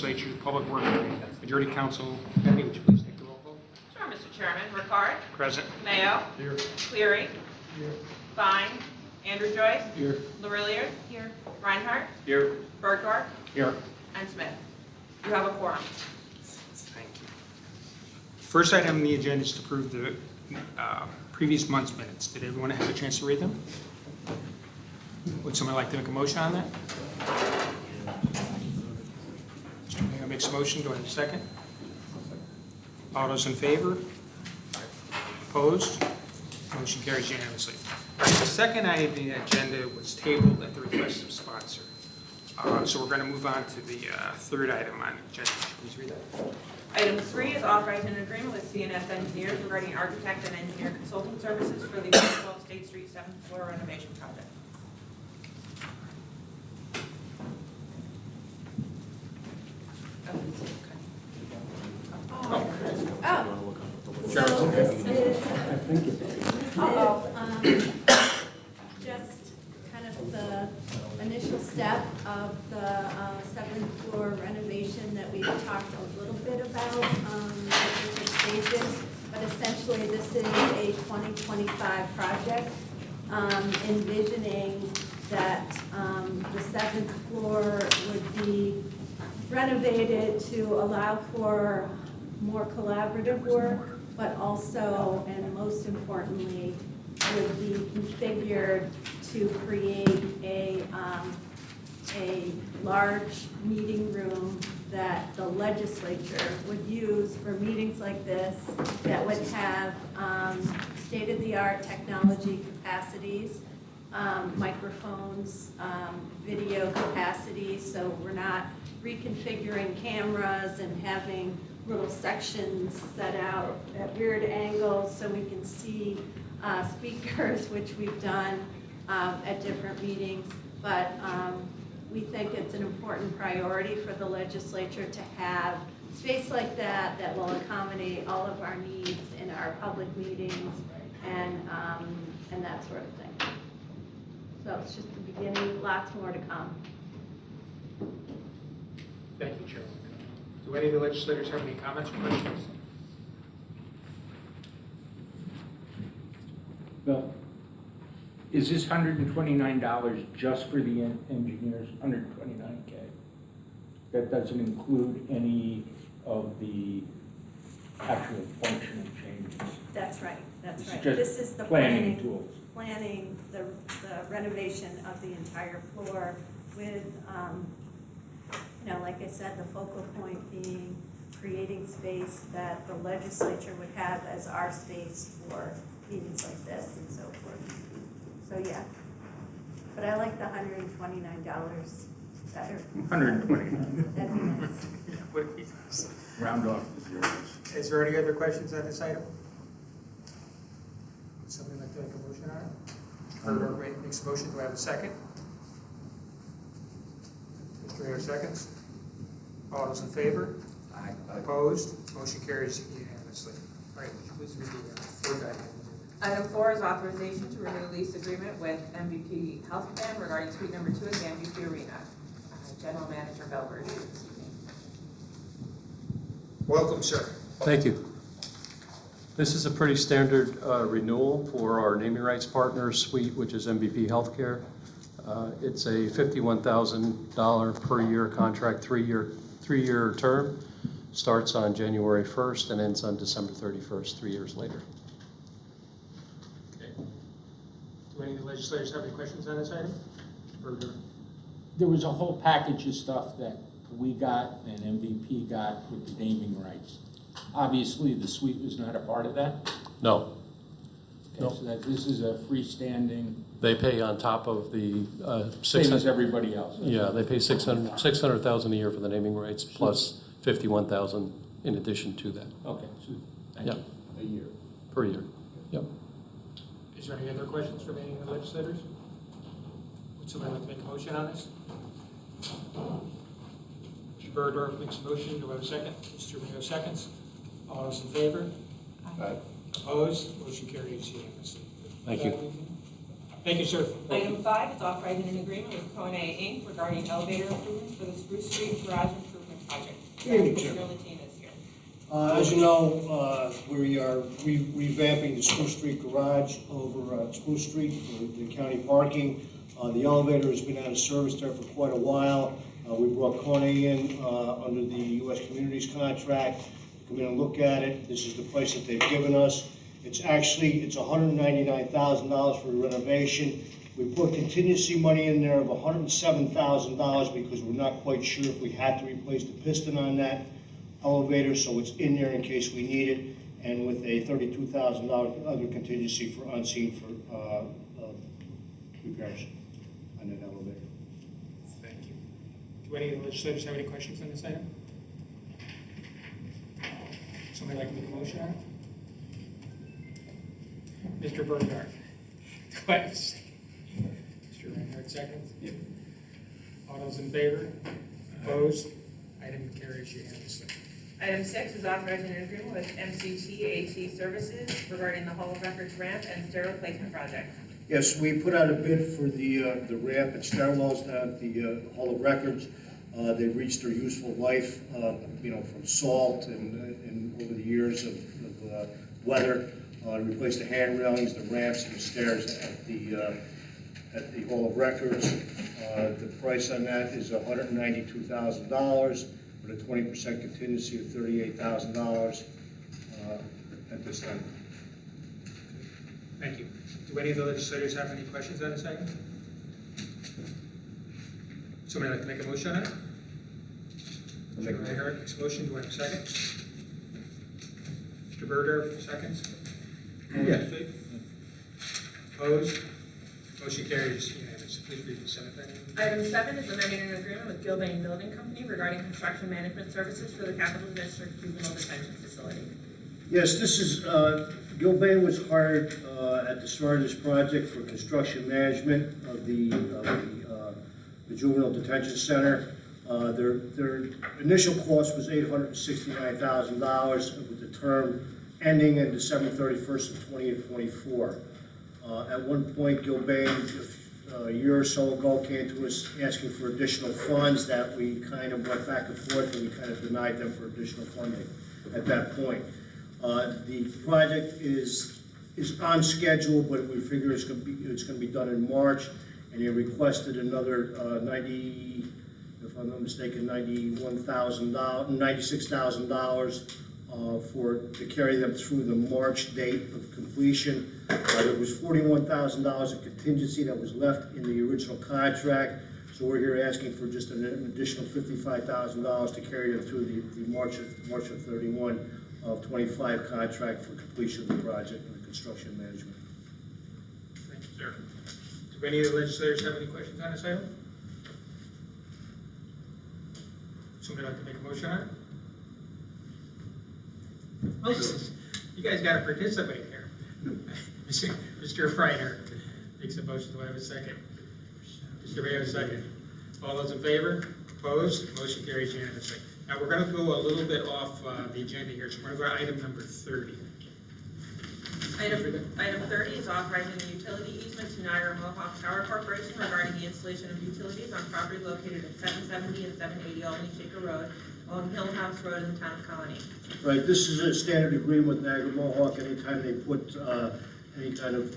Legislature Public Works Majority Council. Debbie, would you please take the roll call? Sure, Mr. Chairman. Ricard. Present. Mayo. Here. Cleary. Here. Fine. Andrew Joyce. Here. Larillier. Here. Reinhardt. Here. Bergdorf. Here. And Smith. You have a quorum. Thank you. First item on the agenda is to approve the previous month's minutes. Did everyone have a chance to read them? Would someone like to make a motion on that? Mr. Mayor makes a motion. Do I have a second? All those in favor? Opposed? Motion carries unanimously. All right, the second item on the agenda was tabled at the request of sponsor. So we're going to move on to the third item on the agenda. Please read that. Item 3 is authorizing an agreement with CNS Engineers regarding architect and engineer consulting services for the 112 State Street 7th floor renovation project. So this is just kind of the initial step of the 7th floor renovation that we've talked a little bit about at different stages. But essentially, this is a 2025 project, envisioning that the 7th floor would be renovated to allow for more collaborative work, but also, and most importantly, would be configured to create a large meeting room that the legislature would use for meetings like this, that would have state-of-the-art technology capacities, microphones, video capacities, so we're not reconfiguring cameras and having little sections set out at weird angles so we can see speakers, which we've done at different meetings. But we think it's an important priority for the legislature to have space like that that will accommodate all of our needs in our public meetings and that sort of thing. So it's just the beginning, lots more to come. Thank you, Chairman. Do any of the legislators have any comments or questions? Bill, is this $129 just for the engineers, $129K? That doesn't include any of the actual functional changes? That's right, that's right. Just This is the planning tools. planning the renovation of the entire floor with, like I said, the focal point being creating space that the legislature would have as our space for meetings like this and so forth. So, yeah. But I like the $129 better. 129. That'd be nice. Round off to zeros. Is there any other questions on this item? Would somebody like to make a motion on it? Bergdorf makes a motion. Do I have a second? Mr. Mayor seconds. All those in favor? Aye. Opposed? Motion carries unanimously. All right, would you please read the fourth item? Item 4 is authorization to renew lease agreement with MVP Health Plan regarding suite number 2 at the MVP Arena. General Manager Belberg. Welcome, sir. Thank you. This is a pretty standard renewal for our naming rights partner suite, which is MVP Healthcare. It's a $51,000 per year contract, three-year term. Starts on January 1st and ends on December 31st, 3 years later. Okay. Do any of the legislators have any questions on this item? Bergdorf? There was a whole package of stuff that we got and MVP got with the naming rights. Obviously, the suite was not a part of that. No, Okay, No. so that this is a freestanding, they pay on top of the same as 600. everybody else. Yeah, they pay $600,000 a year for the naming rights plus $51,000 in addition to that. Okay, so thank Yep. you. A year. Per year. Yep. Is there any other questions from any of the legislators? Would somebody like to make a motion on this? Mr. Bergdorf makes a motion. Do I have a second? Mr. Mayo seconds. All those in favor? Aye. Opposed? Motion carries unanimously. Thank you. Thank you, sir. Item 5 is authorizing an agreement with Kone Inc. regarding elevator improvements for the Spruce Street Garage Improvement Project. Evening, Jim. Mr. Latinas here. As you know, we are revamping the Spruce Street garage over at Spruce Street for the county parking. The elevator has been out of service there for quite a while. We brought Corning in under the U.S. Communities contract to come in and look at it. This is the price that they've given us. It's $199,000 for the renovation. We put contingency money in there of $107,000 because we're not quite sure if we have to replace the piston on that elevator, so it's in there in case we need it, and with a $32,000 other contingency for unseen for repairs on that elevator. Thank you. Do any of the legislators have any questions on this item? Somebody like to make a motion on it? Mr. Bernhardt. Do I have a second? Mr. Reinhardt, seconds? Yep. All those in favor? Opposed? Item carries unanimously. Item 6 is authorizing an agreement with MCT AT Services regarding the Hall of Records ramp and stair replacement project. Yes, we put out a bid for the ramp and stairwells down at the Hall of Records. They've reached their useful life, from salt and over the years of weather. Replaced the hand railings, the ramps, and the stairs at the Hall of Records. The price on that is $192,000 with a 20% contingency of $38,000 at this time. Thank you. Do any of the legislators have any questions on this item? Somebody like to make a motion on it? Mr. Reinhardt makes a motion. Do I have a second? Mr. Berdorf, seconds? All those in favor? Opposed? Motion carries unanimously. Please read the Senate item. Item 7 is amending an agreement with Gilbane Building Company regarding construction management services for the Capital District Juvenile Detention Facility. Yes, this is, Gilbane was hired at the start of this project for construction management of the Juvenile Detention Center. Their initial cost was $869,000 with the term ending in December 31st of 2024. At one point, Gilbane, a year or so ago, came to us asking for additional funds that we kind of went back and forth, and we kind of denied them for additional funding at that point. The project is on schedule, but we figure it's going to be done in March, and they requested another if I'm not mistaken, $96,000 to carry them through the March date of completion. There was $41,000 of contingency that was left in the original contract, so we're here asking for just an additional $55,000 to carry them through the March of 31 of 25 contract for completion of the project and the construction management. Thank you, sir. Do any of the legislators have any questions on this item? Somebody like to make a motion on it? You guys got to participate here. Mr. Reiner makes a motion. Do I have a second? Mr. Ray, have a second. All those in favor? Opposed? Motion carries unanimously. Now, we're going to go a little bit off the agenda here, so we're going to go to item number 30. Item 30 is authorizing the utility easement to Niagara Mohawk Power Corporation regarding the installation of utilities on property located at 770 and 780 Albany Shaker Road, along Hill House Road in the town of Colony. Right, this is a standard agreement with Niagara Mohawk. Anytime they put any kind of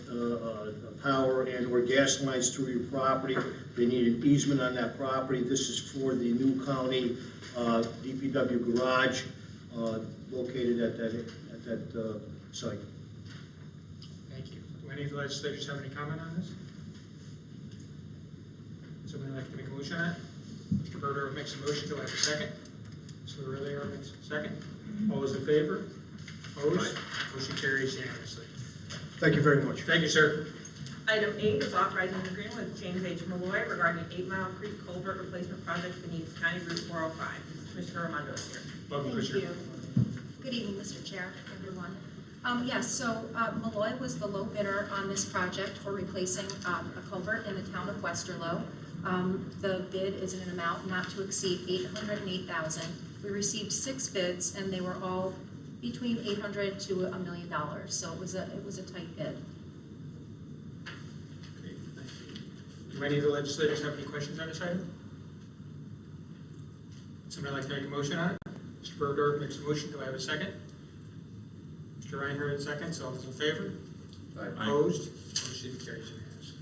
power and or gas lines through your property, they need an easement on that property. This is for the new county DPW garage located at that site. Thank you. Do any of the legislators have any comment on this? Somebody like to make a motion on it? Mr. Berger makes a motion. Do I have a second? Mr. Aurelio makes a second. All those in favor? Opposed? Motion carries unanimously. Thank you very much. Thank you, sir. Item 8 is authorizing an agreement with James H. Malloy regarding the 8 Mile Creek Culvert Replacement Project beneath County Route 405. Commissioner Raimondo is here. Welcome, Thank Commissioner. you. Good evening, Mr. Chair, everyone. Yes, so Malloy was the low bidder on this project for replacing a culvert in the town of Westerlo. The bid is in an amount not to exceed $808,000. We received 6 bids, and they were all between $800,000 to $1 million. So it was a tight bid. Okay, thank you. Do any of the legislators have any questions on this item? Somebody like to make a motion on it? Mr. Burdorf makes a motion, do I have a second? Mr. Reinhardt seconds, all those in favor? Opposed? Motion carries unanimously.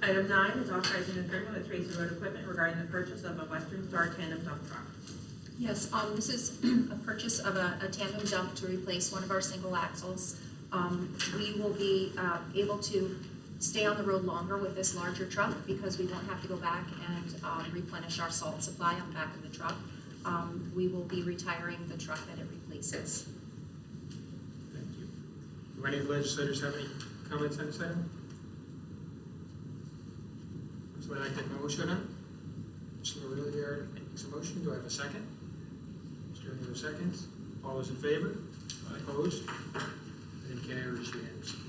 Item 9 is authorizing an agreement with Tracy Road Equipment regarding the purchase of a Western Star tandem dump truck. Yes, this is a purchase of a tandem dump to replace one of our single axles. We will be able to stay on the road longer with this larger truck because we won't have to go back and replenish our salt supply on the back of the truck. We will be retiring the truck that it replaces. Thank you. Do any of the legislators have any comments on this item? Somebody like to make a motion on it? Mr. Rilliard makes a motion, do I have a second? Mr. Rilliard seconds, all those in favor? Opposed? And carries unanimously.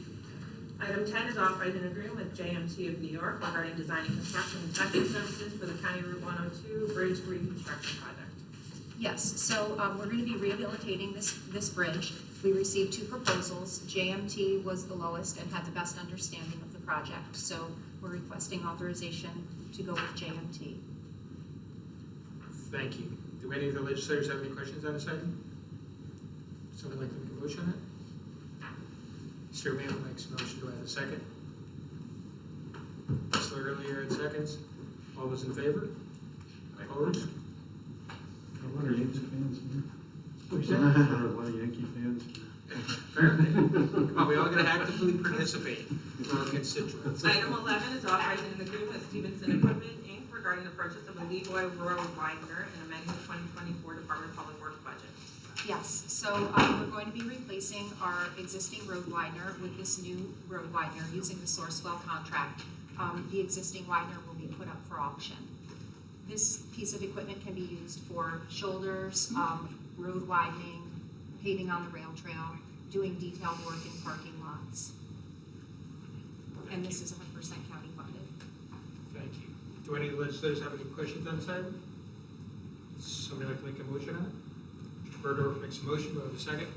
Item 10 is authorizing an agreement with JMT of New York regarding design and construction inspection services for the County Route 102 Bridge Reconstruction Project. Yes, so we're going to be rehabilitating this bridge. We received 2 proposals. JMT was the lowest and had the best understanding of the project. So we're requesting authorization to go with JMT. Thank you. Do any of the legislators have any questions on this item? Somebody like to make a motion on it? Mr. Mayor makes a motion, do I have a second? Mr. Rilliard seconds, all those in favor? Opposed? A lot of Yankee fans here. What's that? A lot of Yankee fans. Come on, we all gotta actively participate with our constituents. Item 11 is authorizing an agreement with Stevenson Equipment, Inc. regarding the purchase of a Leroy Road widener and amending the 2024 Department of Public Works budget. Yes, so we're going to be replacing our existing road widener with this new road widener using the Sourcewell contract. The existing widener will be put up for auction. This piece of equipment can be used for shoulders, road widening, paving on the rail trail, doing detailed work in parking lots. And this is 100% county funded. Thank you. Do any of the legislators have any questions on this item? Somebody like to make a motion on it? Mr. Burdorf makes a motion, do I have a second?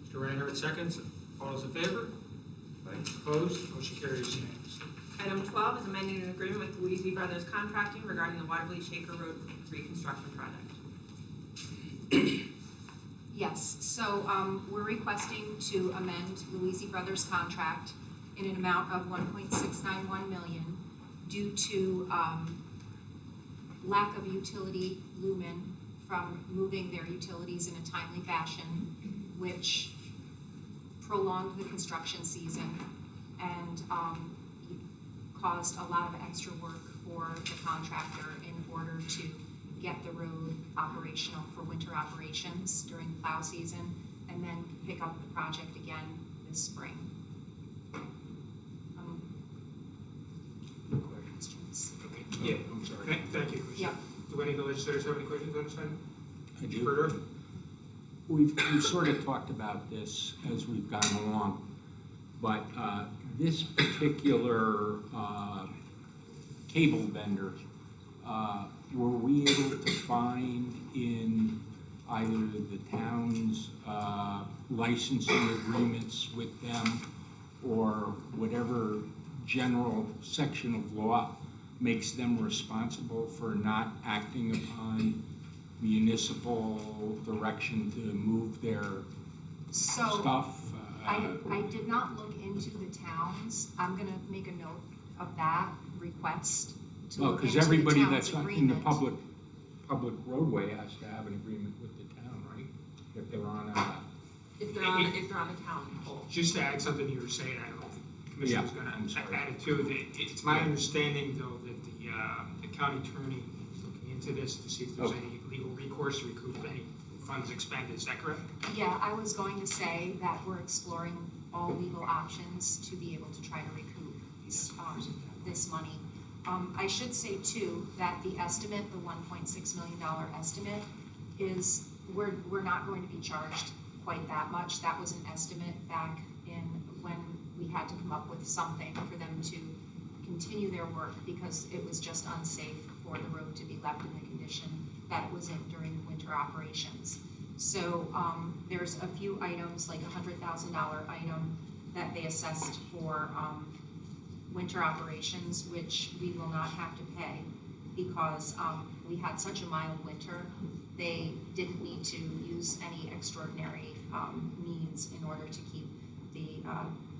Mr. Reinhardt seconds, all those in favor? Opposed? Motion carries unanimously. Item 12 is amending an agreement with Louise Brothers Contracting regarding the Waterley Shaker Road reconstruction project. Yes, so we're requesting to amend Louisi Brothers' contract in an amount of $1.691 million due to lack of utility lumen from moving their utilities in a timely fashion, which prolonged the construction season and caused a lot of extra work for the contractor in order to get the road operational for winter operations during the plow season, and then pick up the project again this spring. Questions? Okay, yeah, I'm sorry. Thank you, Commissioner. Yeah. Do any of the legislators have any questions on this item? I Mr. do. Burdorf? We've sort of talked about this as we've gone along, but this particular cable vendor, were we able to find in either the town's licensing agreements with them or whatever general section of law makes them responsible for not acting upon municipal direction to move their So stuff? I did not look into the towns. I'm gonna make a note of that request to Well, look because into the everybody town's that's in the agreement. public roadway has to have an agreement with the town, right? If they're on a, If they're on the town pole. Just to add something you were saying, I don't know if the Commissioner's Yeah, gonna I'm sorry. add it too. It's my understanding though that the county attorney is looking into this to see if there's Okay. any legal recourse to recoup any funds expended, is that correct? Yeah, I was going to say that we're exploring all legal options to be able to try to recoup this money. I should say too, that the estimate, the $1.6 million estimate is, we're not going to be charged quite that much. That was an estimate back in when we had to come up with something for them to continue their work because it was just unsafe for the road to be left in the condition that it was in during the winter operations. So there's a few items, like a $100,000 item that they assessed for winter operations, which we will not have to pay because we had such a mild winter. They to use any extraordinary means in order to keep the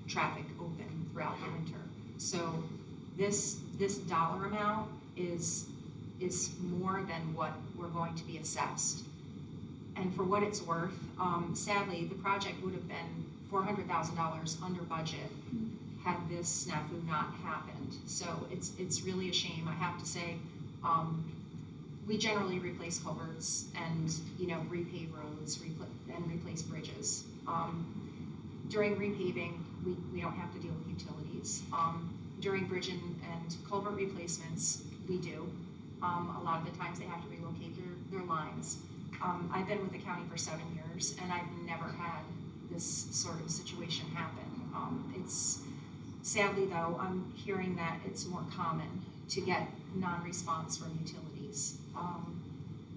traffic open throughout the winter. So this dollar amount is more than what we're going to be assessed. And for what it's worth, sadly, the project would have been $400,000 under budget had this snafu not happened. So it's really a shame, I have to say. We generally replace culverts and, repave roads and replace bridges. During repaving, we don't have to deal with utilities. During bridge and culvert replacements, we do. A lot of the times they have to relocate their lines. I've been with the county for 7 years, and I've never had this sort of situation happen. Sadly though, I'm hearing that it's more common to get non-response from utilities.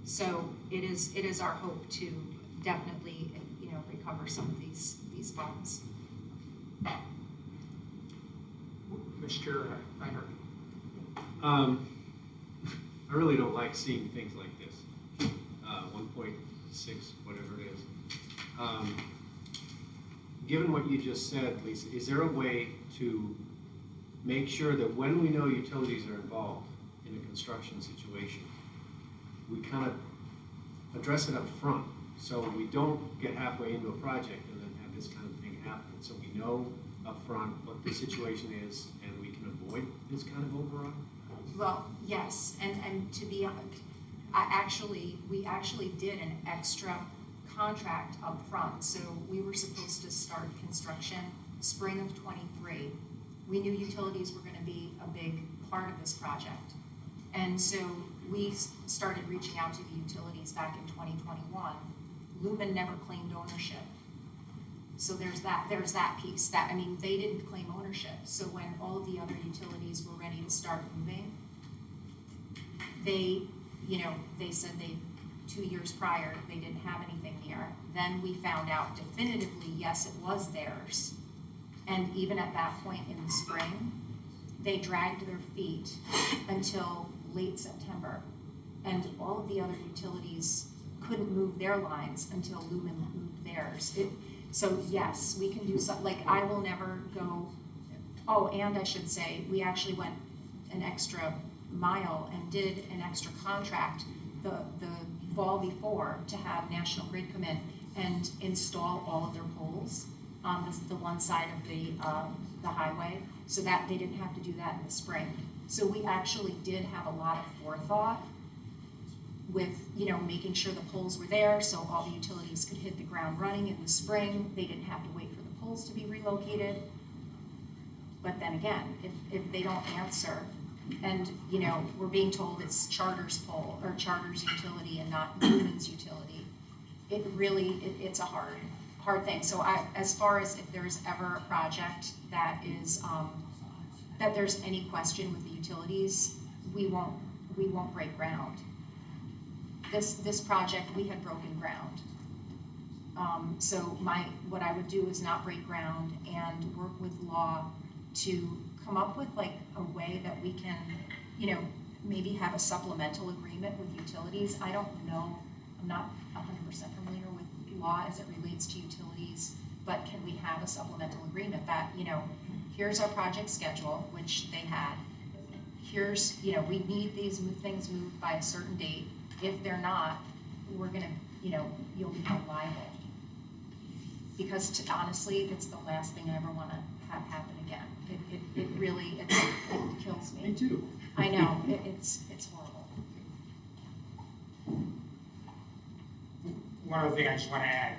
So it is our hope to definitely, recover some of these funds. Mr. Feinberg. I really don't like seeing things like this. 1.6, whatever it is. Given what you just said, Lisa, is there a way to make sure that when we know utilities are involved in a construction situation, we kind of address it up front, so we don't get halfway into a project and then have this kind of thing happen? So we know up front what the situation is and we can avoid this kind of overrun? Well, yes, and to be honest, we actually did an extra contract up front. So we were supposed to start construction spring of '23. We knew utilities were going to be a big part of this project. And so we started reaching out to the utilities back in 2021. Lumen never claimed ownership. So there's that piece. They didn't claim ownership. So when all of the other utilities were ready to start moving, they said 2 years prior, they didn't have anything there. Then we found out definitively, yes, it was theirs. And even at that point in the spring, they dragged their feet until late September. And all of the other utilities couldn't move their lines until Lumen moved theirs. So yes, we can do something, like I will never go, and I should say, we actually went an extra mile and did an extra contract the fall before to have National Grid come in and install all of their poles on the one side of the highway, so that they didn't have to do that in the spring. So we actually did have a lot of forethought with, making sure the poles were there so all the utilities could hit the ground running in the spring. They didn't have to wait for the poles to be relocated. But then again, if they don't answer, and we're being told it's Charter's pole or Charter's utility and not Lumen's utility, it's a hard thing. So as far as if there's ever a project that is that there's any question with the utilities, we won't break ground. This project, we had broken ground. So what I would do is not break ground and work with law to come up with like a way that we can, maybe have a supplemental agreement with utilities. I don't know, I'm not 100% familiar with law as it relates to utilities, but can we have a supplemental agreement that, here's our project schedule, which they had. Here's, we need these things moved by a certain date. If they're not, we're gonna, you'll become liable. Because honestly, it's the last thing I ever wanna have happen again. It really kills me. Me too. I know, it's horrible. One other thing I just want to add,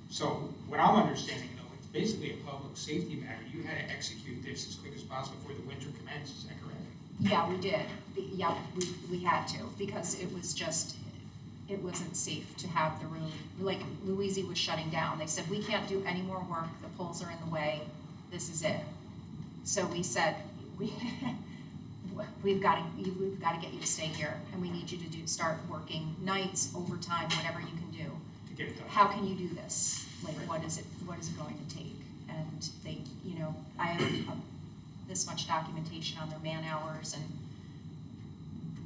so what I'm understanding though, it's basically a public safety matter. You had to execute this as quick as possible before the winter commenced, is that correct? Yeah, we did. Yeah, we had to, because it wasn't safe to have the room, like Louisi was shutting down. They said, we can't do any more work, the poles are in the way, this is it. So we said, we've got to get you to stay here, and we need you to start working nights, overtime, whatever you can do. To get it done. How can you do this? Like, what is it going to take? And they, I have this much documentation on their man hours, and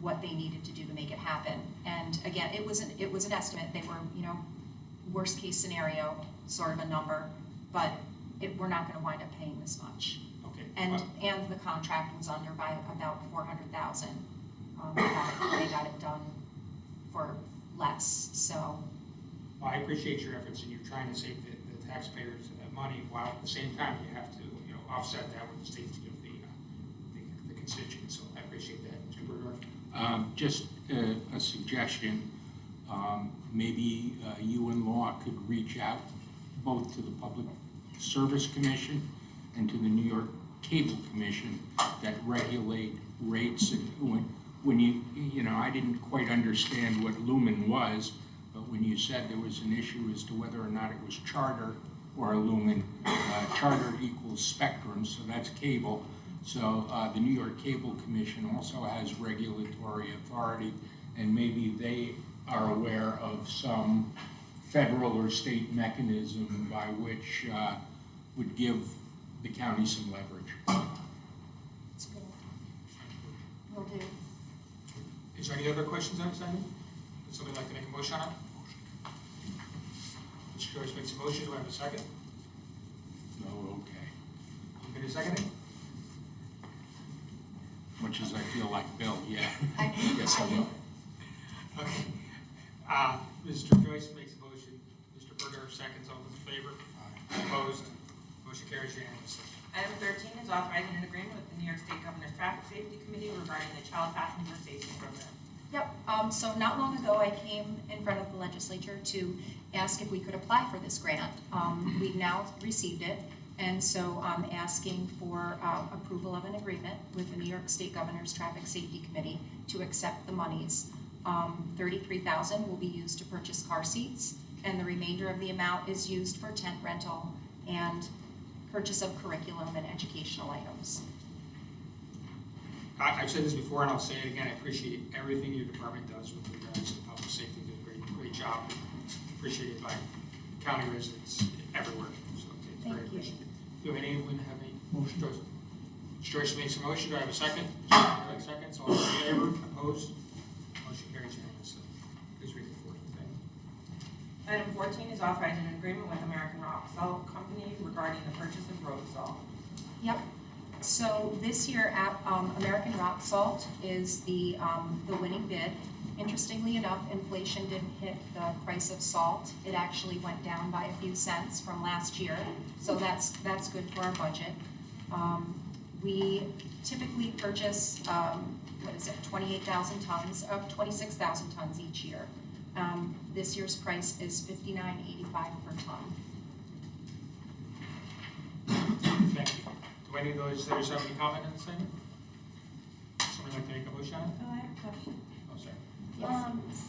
what they needed to do to make it happen. And again, it was an estimate. They were, worst case scenario, sort of a number, but we're not gonna wind up paying this much. Okay. And the contract was under by about 400,000. They got it done for less, so. Well, I appreciate your efforts, and you're trying to save the taxpayers money, while at the same time you have to, offset that with the safety of the constituents, so I appreciate that. Mr. Bergdorf? Just a suggestion, maybe you and Law could reach out both to the Public Service Commission and to the New York Cable Commission that regulate rates. And when I didn't quite understand what Lumen was, but when you said there was an issue as to whether or not it was Charter or Lumen, Charter equals Spectrum, so that's cable. So the New York Cable Commission also has regulatory authority, and maybe they are aware of some federal or state mechanism by which would give the county some leverage. It's good. Will do. Is there any other questions on this item? Would somebody like to make a motion on it? Mr. Joyce makes a motion, do I have a second? Oh, okay. You gonna second it? Much as I feel like Bill, yeah. I- Yes, I will. Okay. Mr. Joyce makes a motion, Mr. Berger seconds, all those in favor? Opposed? Motion carries unanimously. Item 13 is authorizing an agreement with the New York State Governor's Traffic Safety Committee regarding the Child Passenger Safety Program. Yep, so not long ago, I came in front of the legislature to ask if we could apply for this grant. We've now received it, and so I'm asking for approval of an agreement with the New York State Governor's Traffic Safety Committee to accept the monies. $33,000 will be used to purchase car seats, and the remainder of the amount is used for tent rental and purchase of curriculum and educational items. I've said this before, and I'll say it again, I appreciate everything your department does with regards to public safety. You do a great job, appreciated by county residents everywhere, so it's very Thank you. appreciated. Do anyone have any motion? Joyce? Joyce makes a motion, do I have a second? Seconds, all in favor, opposed? Motion carries unanimously. Please read the 14th item. Item 14 is authorizing an agreement with American Rock Salt Company regarding the purchase of road salt. Yep. So this year, American Rock Salt is the winning bid. Interestingly enough, inflation didn't hit the price of salt. It actually went down by a few cents from last year, so that's good for our budget. We typically purchase 28,000 tons of 26,000 tons each year. This year's price is $59.85 per ton. Thank you. Do any of those letters have any comment on this item? Somebody like to make a motion on it? Oh, I have a question. Oh, sorry.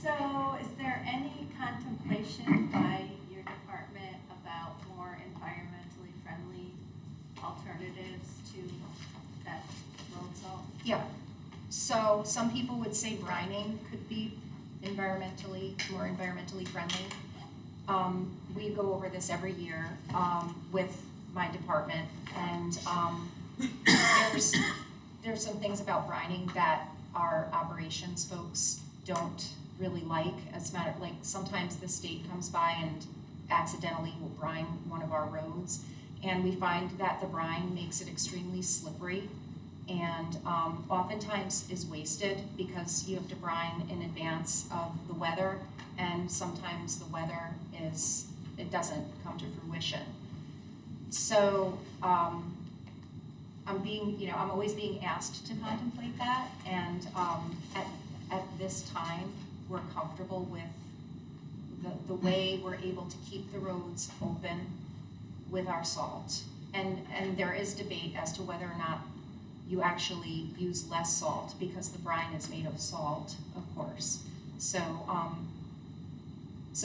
So is there any contemplation by your department about more environmentally friendly alternatives to that road salt? Yeah, so some people would say brining could be more environmentally friendly. We go over this every year with my department, and there's some things about brining that our operations folks don't really like. As a matter of, like, sometimes the state comes by and accidentally will brine one of our roads, and we find that the brine makes it extremely slippery, and oftentimes is wasted because you have to brine in advance of the weather, and sometimes the weather it doesn't come to fruition. So I'm always being asked to contemplate that, and at this time, we're comfortable with the way we're able to keep the roads open with our salt. And there is debate as to whether or not you actually use less salt, because the brine is made of salt, of course. So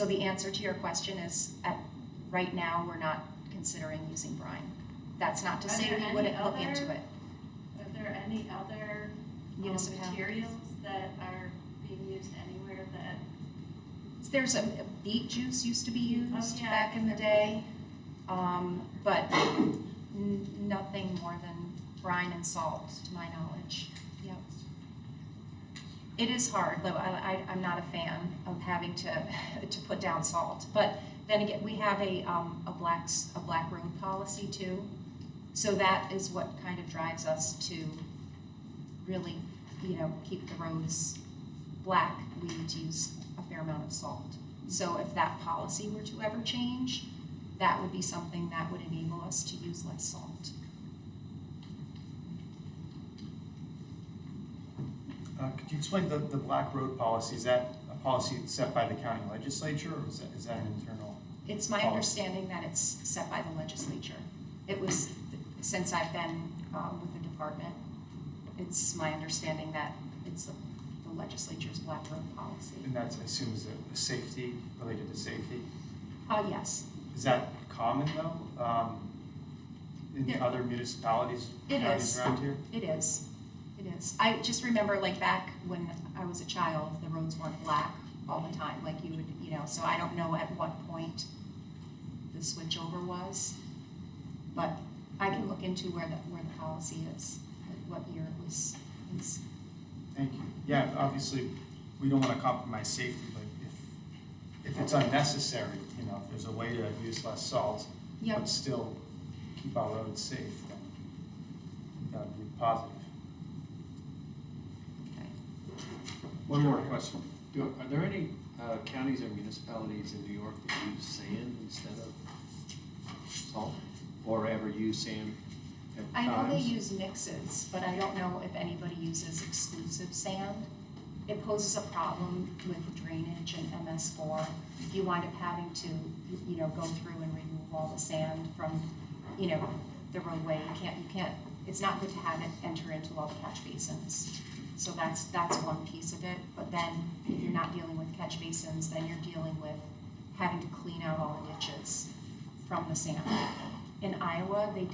the answer to your question is, right now, we're not considering using brine. That's not to Are say there we any wouldn't look other- into it. Are there any other Municipalities. materials that are being used anywhere that? There's a beet juice used to be used Oh, yeah. back in the day, but nothing more than brine and salt, to my knowledge. Yep. It is hard, though I'm not a fan of having to put down salt. But then again, we have a black road policy too. So that is what kind of drives us to really, keep the roads black. We need to use a fair amount of salt. So if that policy were to ever change, that would be something that would enable us to use less salt. Could you explain the black road policy? Is that a policy set by the county legislature, or is that an internal? It's my policy? understanding that it's set by the legislature. It was, since I've been with the department, it's my understanding that it's the legislature's black road policy. And that's, I assume, is a safety, related to safety? Yes. Is that common, though, in There- other municipalities, It counties is. around here? It is. It is. I just remember like back when I was a child, the roads weren't black all the time, like you would, so I don't know at what point the switchover was. But I can look into where the policy is, like what year it was. Thank you. Yeah, obviously, we don't want to compromise safety, but if it's unnecessary, if there's a way to use less salt, Yep. but still keep our roads safe, then that would be positive. Okay. One more question. Are there any counties or municipalities in New York that use sand instead of salt? Or ever use sand at I know they times? use mixes, but I don't know if anybody uses exclusive sand. It poses a problem with drainage and MS4. You wind up having to, go through and remove all the sand from, the roadway. You can't, it's not good to have it enter into all the catch basins. So that's one piece of it. But then if you're not dealing with catch basins, then you're dealing with having to clean out all the ditches from the sand. In Iowa, they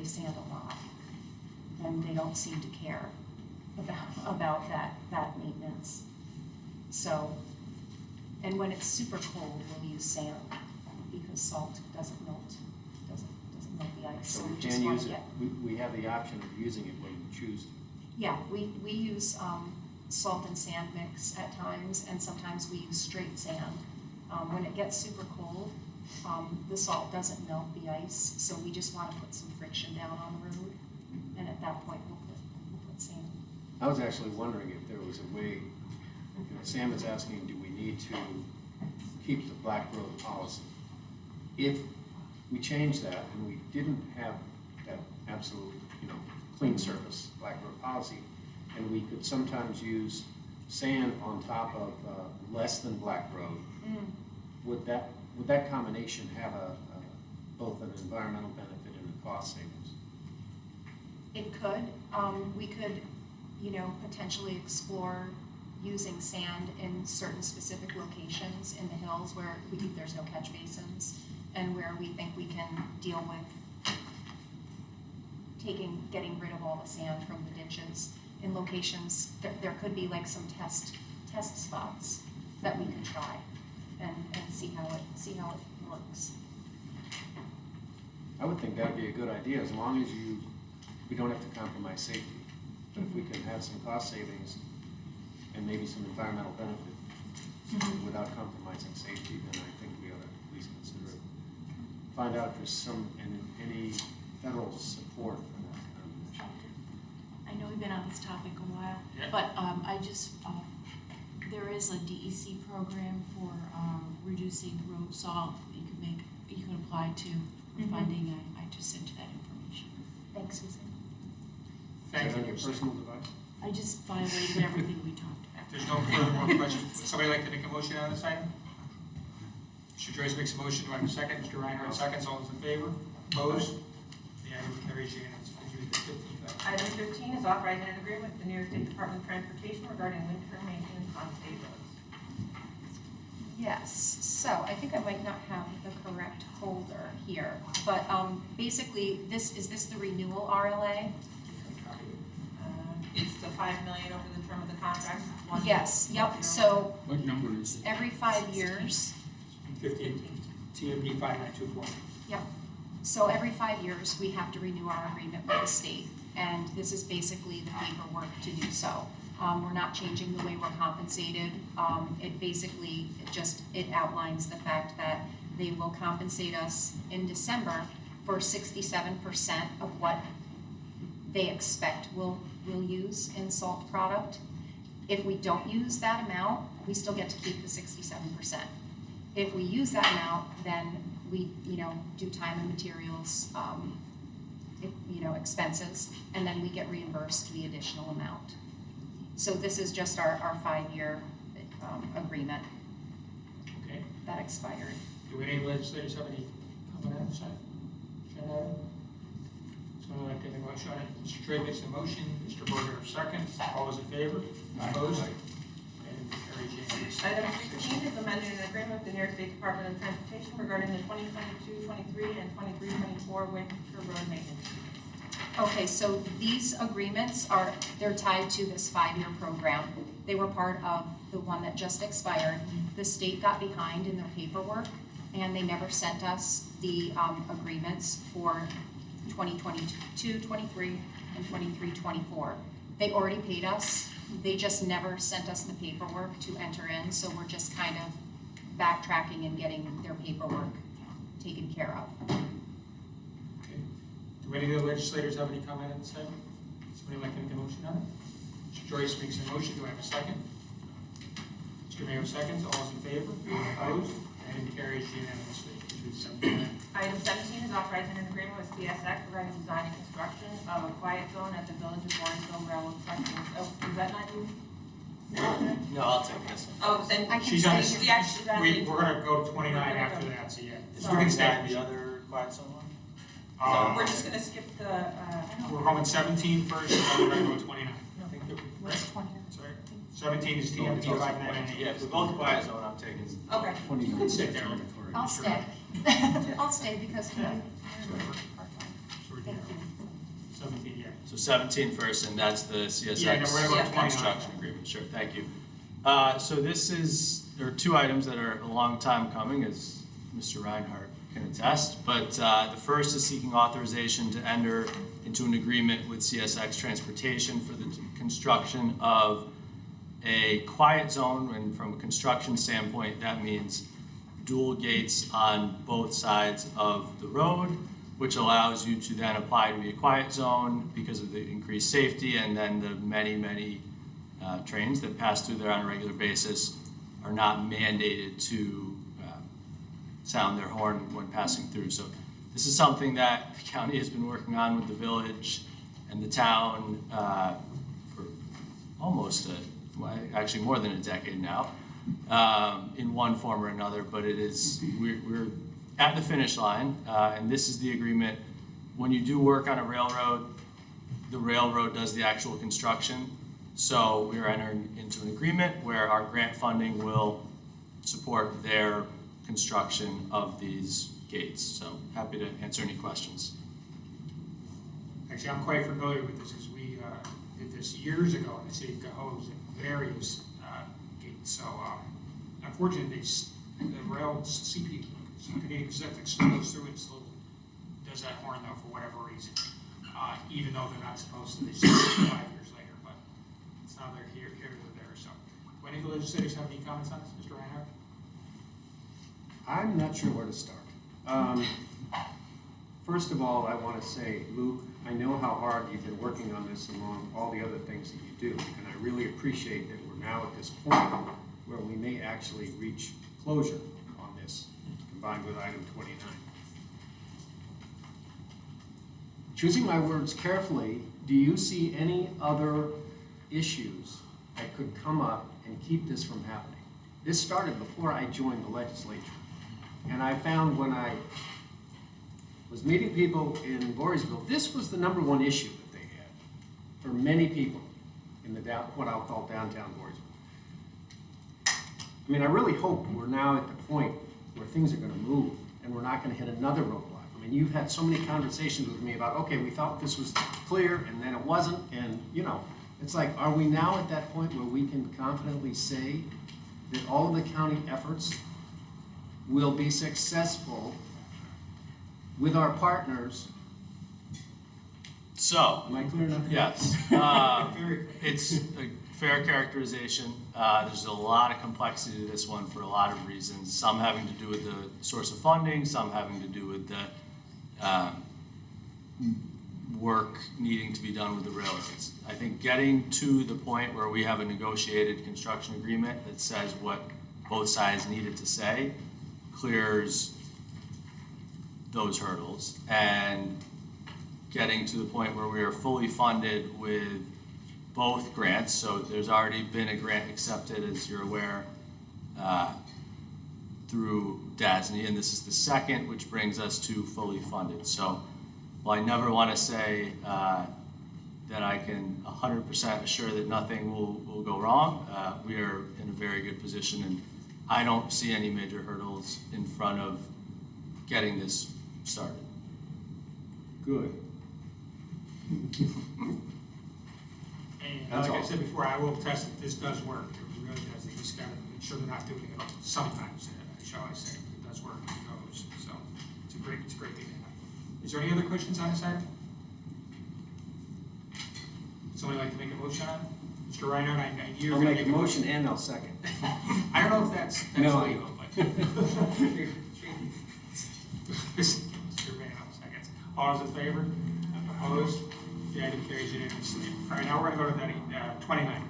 sand a lot, and they don't seem to care about that maintenance. So, and when it's super cold, we'll use sand, because salt doesn't melt the ice. So we we just can wanna use it, get- we have the option of using it when we choose to. Yeah, we use salt and sand mix at times, and sometimes we use straight sand. When it gets super cold, the salt doesn't melt the ice, so we just want to put some friction down on the road, and at that point, we'll put sand. I was actually wondering if there was a way, Sam is asking, do we need to keep the black road policy? If we change that and we didn't have that absolute, clean surface black road policy, and we could sometimes use sand on top of less than black road, would that combination have both an environmental benefit and a cost savings? It could, we could, potentially explore using sand in certain specific locations in the hills where there's no catch basins, and where we think we can deal with getting rid of all the sand from the ditches in locations. There could be like some test spots that we could try and see how it works. I would think that'd be a good idea, as long as we don't have to compromise safety. But if we can have some cost savings and maybe some environmental benefit without compromising safety, then I think we ought to at least consider it. Find out if there's any federal support for that. I know we've been on this topic a while, Yeah. but there is a DEC program for reducing road salt that you can apply to for funding. I just sent you that information. Thanks, Susan. Thank Is that on you. your personal device? I just violated everything we talked about. If there's no further more questions, would somebody like to make a motion on this item? Mr. Joyce makes a motion, do I have a second? Mr. Reinhardt seconds, all those in favor? Opposed? The item carries unanimously. Item 15 is authorizing an agreement with the New York State Department of Transportation regarding winter maintenance on state roads. Yes, so I think I might not have the correct holder here, but basically, is this the renewal RLA? It's the $5 million over the term of the contract. Yes, yep, so What number is it? every 5 years, 15, TMD 5924. yep, so every 5 years, we have to renew our agreement with the state, and this is basically the paperwork to do so. We're not changing the way we're compensated. It outlines the fact that they will compensate us in December for 67% of what they expect we'll use in salt product. If we don't use that amount, we still get to keep the 67%. If we use that amount, then we, do time and materials, expenses, and then we get reimbursed the additional amount. So this is just our 5-year agreement Okay. that expired. Do any legislators have any comment on this item? Sharon? Someone like to make a motion on it? Mr. Trey makes a motion, Mr. Berger seconds. All those in favor? Opposed? And carries unanimously. Item 16 is amending an agreement with the New York State Department of Transportation regarding the 2022-23 and 23-24 winter road maintenance. Okay, so these agreements they're tied to this 5-year program. They were part of the one that just expired. The state got behind in their paperwork, and they never sent us the agreements for 2022, 23, and 23, 24. They already paid us. They just never sent us the paperwork to enter in, so we're just kind of backtracking and getting their paperwork taken care of. Okay. Do any of the legislators have any comment on this item? Somebody like to make a motion on it? Mr. Joyce makes a motion. Do I have a second? Mr. Mayo seconds. All those in favor? Opposed? And carries unanimously. Item 17 is authorizing an agreement with CSX regarding design and construction of a quiet zone at the Village of Warrensville Railroad Crossing. Oh, is that not you? No, I'll take this one. Oh, then I can She's on say this, we actually got we're it. gonna go to 29 after that, so yeah. Is We can stay. that the other quiet zone one? We're just gonna skip the, We're going 17 first, and then we're gonna go 29. I think that we- What's 20? Sorry. 17 is TMT 598. Yeah, for both quiet zone, I'm taking. okay. You can sit there. I'll stay. I'll stay because you're part-time. So we're Thank down. you. 17, yeah. So 17 first, and that's the Yeah, no, CSX we're gonna go Yeah. 29. construction agreement, sure, thank you. So there are 2 items that are a long time coming, as Mr. Reinhardt can attest. But the first is seeking authorization to enter into an agreement with CSX Transportation for the construction of a quiet zone, and from a construction standpoint, that means dual gates on both sides of the road, which allows you to then apply to be a quiet zone because of the increased safety, and then the many trains that pass through there on a regular basis are not mandated to sound their horn when passing through. So this is something that the county has been working on with the village and the town for almost actually more than a decade now, in one form or another, but we're at the finish line, and this is the agreement. When you do work on a railroad, the railroad does the actual construction. So we are entering into an agreement where our grant funding will support their construction of these gates. So happy to answer any questions. Actually, I'm quite familiar with this, because we did this years ago in the city of Cohoes at various gates. So unfortunately, the rail CP, Canadian Pacific, still goes through and still does that horn though for whatever reason, even though they're not supposed to. They say 5 years later, but it's neither here nor there. So, do any of the legislators have any comments on this, Mr. Reinhardt? I'm not sure where to start. First of all, I want to say, Luke, I know how hard you've been working on this among all the other things that you do, and I really appreciate that we're now at this point where we may actually reach closure on this, combined with item 29. Choosing my words carefully, do you see any other issues that could come up and keep this from happening? This started before I joined the legislature. And I found when I was meeting people in Voorheesville, this was the #1 issue that they had for many people in what I'll call downtown Voorheesville. I mean, I really hope we're now at the point where things are going to move and we're not going to hit another roadblock. I mean, you've had so many conversations with me about, okay, we thought this was clear and then it wasn't, and it's like, are we now at that point where we can confidently say that all of the county efforts will be successful with our partners? So, Am I clear enough? yes, Very it's fair characterization. There's a lot of complexity to this one for a lot of reasons, some having to do with the source of funding, some having to do with the work needing to be done with the railroads. I think getting to the point where we have a negotiated construction agreement that says what both sides needed to say clears those hurdles, and getting to the point where we are fully funded with both grants. So there's already been a grant accepted, as you're aware, through DASNY, and this is the second, which brings us to fully funded. So while I never want to say that I can 100% assure that nothing will go wrong, we are in a very good position, and I don't see any major hurdles in front of getting this started. Good. And That's like I all. said before, I will test that this does work. It really does. They just gotta make sure they're not doing it sometimes, shall I say. It does work when it goes. So it's a great thing to have. Is there any other questions on this item? Somebody like to make a motion on it? Mr. Reinhardt, I you're I'll gonna make a motion and I'll second. I don't know if that's No. legal, but. Mr. Van House, seconds. All those in favor? Opposed? The item carries unanimously. All right, now we're gonna go to that, 29.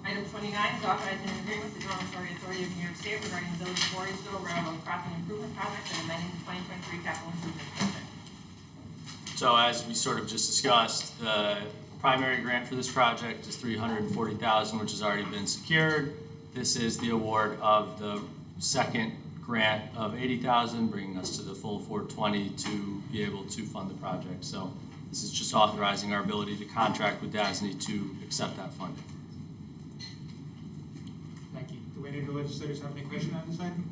Item 29 is authorizing an agreement with the Dormitory Authority of New York State regarding the Village of Voorheesville Railroad Crossing Improvement Project and amending the 2023 capital improvement project. So as we sort of just discussed, the primary grant for this project is $340,000, which has already been secured. This is the award of the second grant of $80,000, bringing us to the full $420 to be able to fund the project. So this is just authorizing our ability to contract with DASNY to accept that funding. Thank you. Do any of the legislators have any question on this item?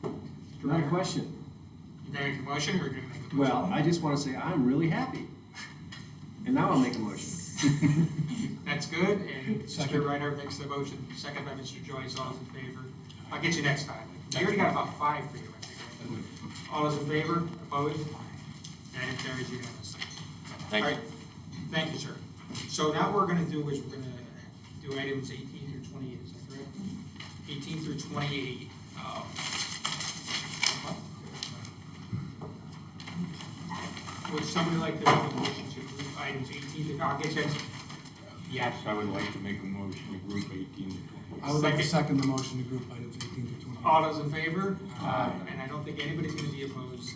Mr. Not a Reinhardt? question. You gonna make a motion, or are you gonna make a motion? Well, I just want to say I'm really happy. And now I'll make a motion. That's good, and Mr. Reinhardt makes the motion, second by Mr. Joyce, all those in favor. I'll get you next time. I already got about 5 for you, I think. All those in favor, opposed? And it carries unanimously. Thank you. All right. Thank you, sir. So now what we're gonna do is we're gonna do items 18 through 28, is that correct? 18 through 28. Would somebody like to make a motion to approve items 18 through, I'll get you. Yes, I would like to make a motion to group 18 to 20. I would like to second the motion to group items 18 to 20. All those in favor? And I don't think anybody's gonna be opposed.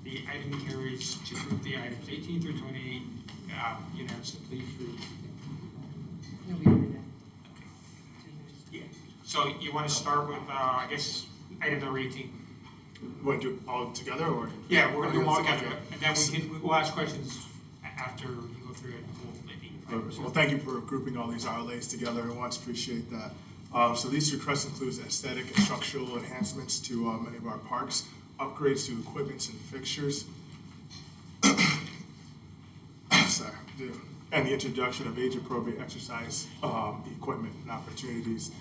The item carries to group the items 18 through 28, unanimously, please read. Yeah, so you wanna start with, I guess, item number 18? Want to do all together, or? Yeah, we're gonna do them all together, and then we'll ask questions after you go through it. Well, thank you for grouping all these RLAs together. I want to appreciate that. So these requests include aesthetic and structural enhancements to many of our parks, upgrades to equipment and fixtures, and the introduction of age-appropriate exercise equipment and opportunities.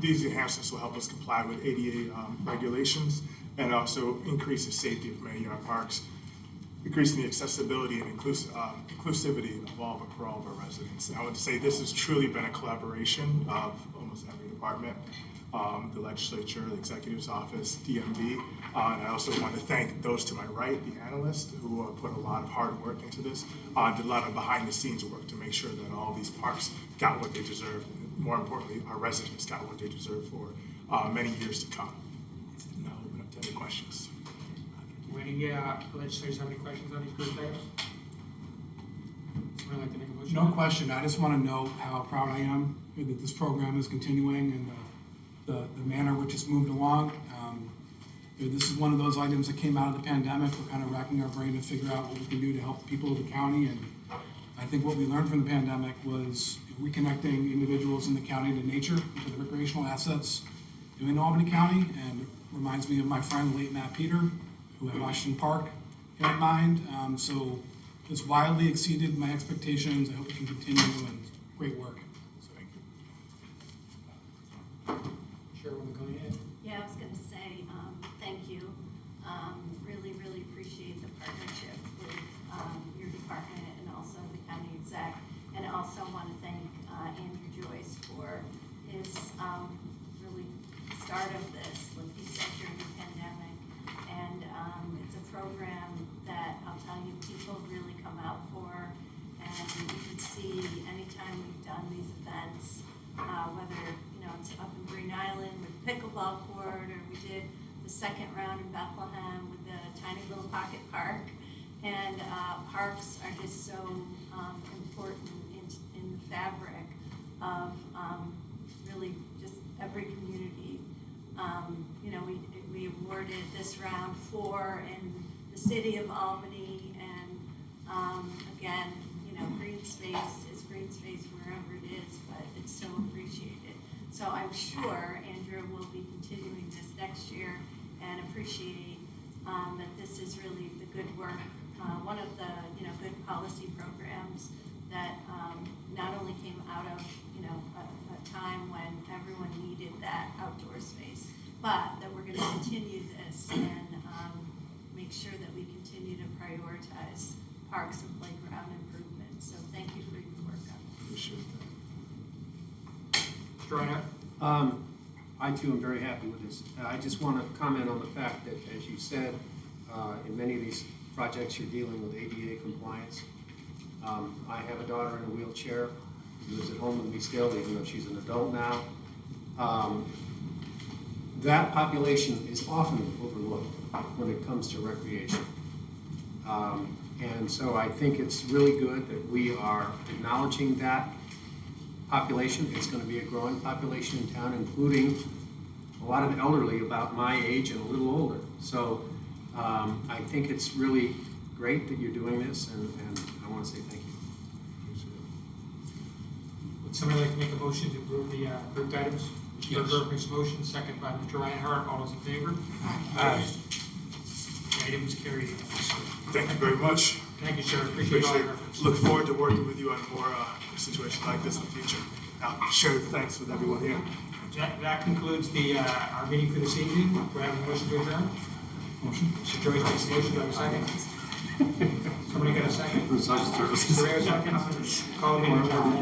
These enhancements will help us comply with ADA regulations and also increase the safety of many of our parks, increasing the accessibility and inclusivity of all of our residents. And I would say this has truly been a collaboration of almost every department, the legislature, the executive's office, DMV, and I also want to thank those to my right, the analysts, who put a lot of hard work into this, did a lot of behind-the-scenes work to make sure that all these parks got what they deserve, and more importantly, our residents got what they deserve for many years to come. Now, open up to any questions. Do any legislators have any questions on these group items? Somebody like to make a motion? No question. I just want to note how proud I am that this program is continuing and the manner which it's moved along. This is one of those items that came out of the pandemic. We're kind of racking our brain to figure out what we can do to help the people of the county. And I think what we learned from the pandemic was reconnecting individuals in the county to nature, to the recreational assets in Albany County. And it reminds me of my friend, late Matt Peter, who had Washington Park in mind. So it's wildly exceeded my expectations. I hope it can continue, and great work. So thank you. Chairwoman Cunningham? Yeah, I was gonna say, thank you. Really appreciate the partnership with, your department and also the county exec. And I also want to thank, Andrew on these events, whether, you know, it's up in Green Island with pickleball court, or we did the second round in Bethlehem with the tiny little pocket park. And parks are just so important in the fabric of really just every community. You know, we awarded this round 4 in the city of Albany, and again, you know, green space is green space wherever it is, but it's so appreciated. So I'm sure Andrew will be continuing this next year and appreciate that this is really the good work. One of the, you know, good policy programs that not only came out of, you know, a time when everyone needed that outdoor space, but that we're going to continue this and make sure that we continue to prioritize parks and playground improvements. So thank you for your work on this. Appreciate that. Mr. Reinhardt? I too am very happy with this. I just want to comment on the fact that, as you said, in many of these projects, you're dealing with ADA compliance. I have a daughter in a wheelchair who lives at home with me still, even though she's an adult now. That population is often overlooked when it comes to recreation. And so I think it's really good that we are acknowledging that population. It's going to be a growing population in town, including a lot of elderly about my age and a little older. So I think it's really great that you're doing this, and I want to say thank you. Would somebody like to make a motion to approve the grouped items? Mr. Yes. Gerber makes a motion, second by Mr. Reinhardt. All those in favor? Aye. The item is carried. Thank you very much. Thank you, sir. Appreciate all Appreciate your it. efforts. Look forward to working with you on more situations like this in the future. I'll share the thanks with everyone here. That concludes the our meeting for this evening. Do I have a motion to adjourn? Motion. Mr. Joyce makes a motion. Do I have a second? Somebody got a second? Mr. Ray, a second? Call the meeting adjourned.